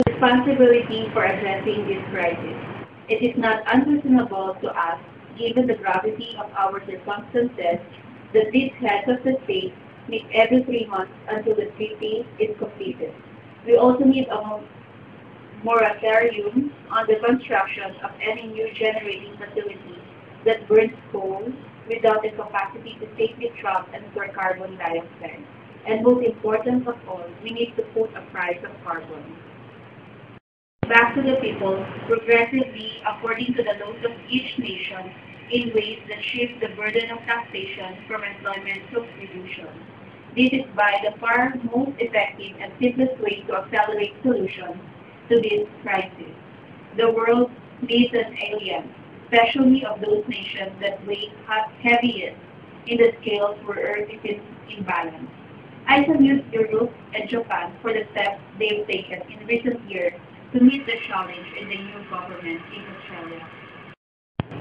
Responsibility for addressing this crisis. It is not unreasonable to ask, given the gravity of our circumstances, that these heads of the state meet every 3 months until the treaty is completed. We also need a moratorium on the construction of any new generating facility that burns coal without the capacity to safely trap and store carbon dioxide. And most important of all, we need to put a price of carbon back to the people progressively according to the loads of each nation in ways that shift the burden of taxation from employment to production. This is by the far most effective and simplest way to accelerate solutions to this crisis. The world needs an alien, especially of those nations that weigh heaviest in the scales where Earth is in imbalance. I salute Europe and Japan for the steps they've taken in recent years to meet the challenge in the new government in Australia,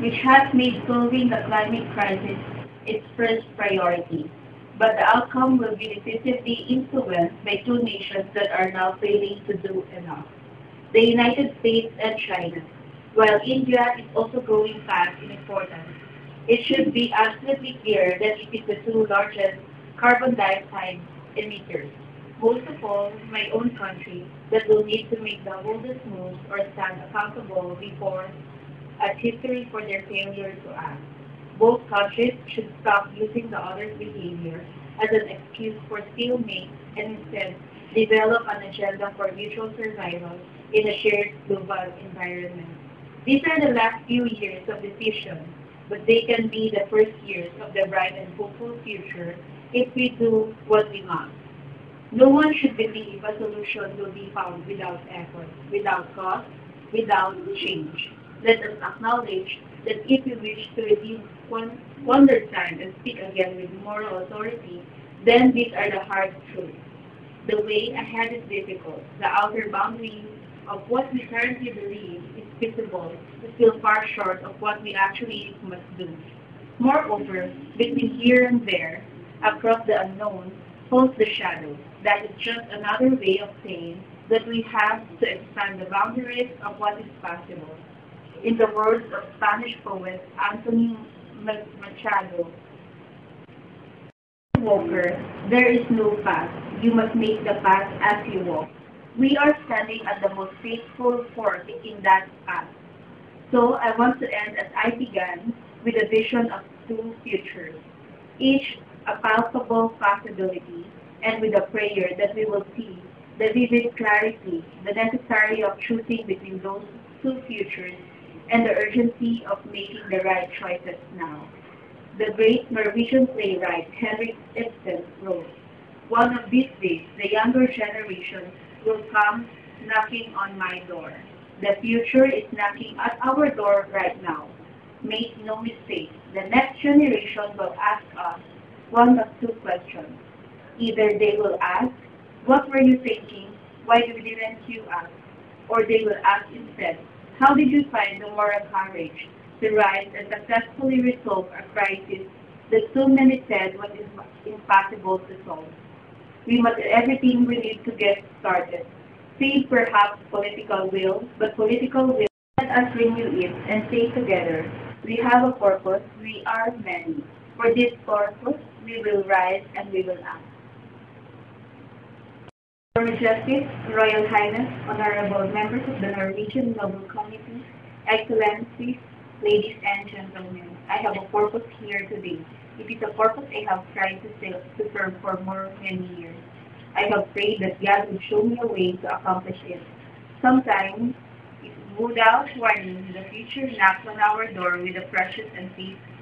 which has made solving the climate crisis its first priority. But the outcome will be decisively influenced by two nations that are now failing to do enough: the United States and China. While India is also growing fast in importance, it should be absolutely clear that it is the two largest carbon dioxide emitters. Most of all, my own country, that will need to make the boldest moves or stand accountable before at history for their failure to act. Both countries should stop using the other's behavior as an excuse for stalemate and instead develop an agenda for mutual survival in a shared global environment. These are the last few years of decision, but they can be the first years of the bright and hopeful future if we do what we must. No one should believe a solution will be found without effort, without cost, without change. Let us acknowledge that if we wish to redeem wonder time and speak again with moral authority, then these are the hard truths. The way ahead is difficult. The outer boundary of what we currently believe is feasible is still far short of what we actually must do. Moreover, between here and there, across the unknown, holds the shadow. That is just another way of saying that we have to expand the boundaries of what is possible. In the words of Spanish poet Antonio Machado, walker, there is no path. You must make the path as you walk. We are standing at the most faithful fork in that path. So I want to end as I began, with a vision of two futures, each a palpable possibility, and with a prayer that we will see the vivid clarity, the necessity of choosing between those two futures, and the urgency of making the right choices now. The great Norwegian playwright Henrik Ibsen wrote, "One of these days, the younger generation will come knocking on my door. The future is knocking at our door right now. Make no mistake, the next generation will ask us one of two questions. Either they will ask, what were you thinking? Why didn't you ask? Or they will ask instead, how did you find the moral courage to rise and successfully resolve a crisis that so many said was impossible to solve? We must do everything we need to get started. Save perhaps political will, but political will, let us renew it and say together, we have a purpose, we are many. For this purpose, we will rise and we will act." Your Majesty, Royal Highness, Honorable Members of the Norwegian Noble Committee, Excellencies, ladies and gentlemen, I have a purpose here today. It is a purpose I have tried to serve for many years. I have prayed that God would show me a way to accomplish it. Sometimes, without warning, the future knocks on our door with a precious and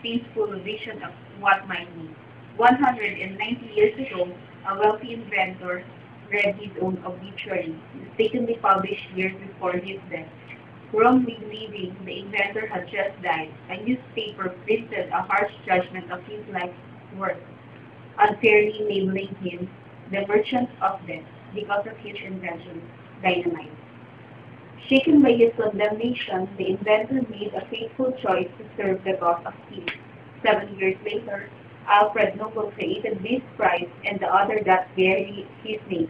peaceful vision of what might be. 190 years ago, a wealthy inventor read his own obituary, mistakenly published years before his death. Wrongly believing the inventor had just died, a newspaper printed a harsh judgment of his life's work, unfairly labeling him the merchant of death because of his invention, dynamite. Shaken by his condemnation, the inventor made a fateful choice to serve the cause of peace. 7 years later, Alfred Nobel created this prize and the other that bear his name.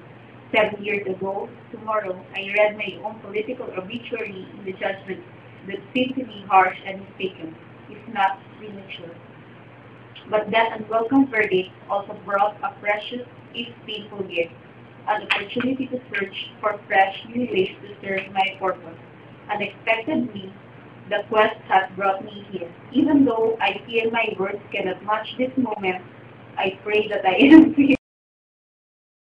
7 years ago, tomorrow, I read my own political obituary in the judgment that seemed to me harsh and mistaken, if not premature. But that unwelcome verdict also brought a precious, if painful gift, an opportunity to search for fresh new ways to serve my purpose. Unexpectedly, the quest has brought me here. Even though I feel my words cannot match this moment, I pray that I am free.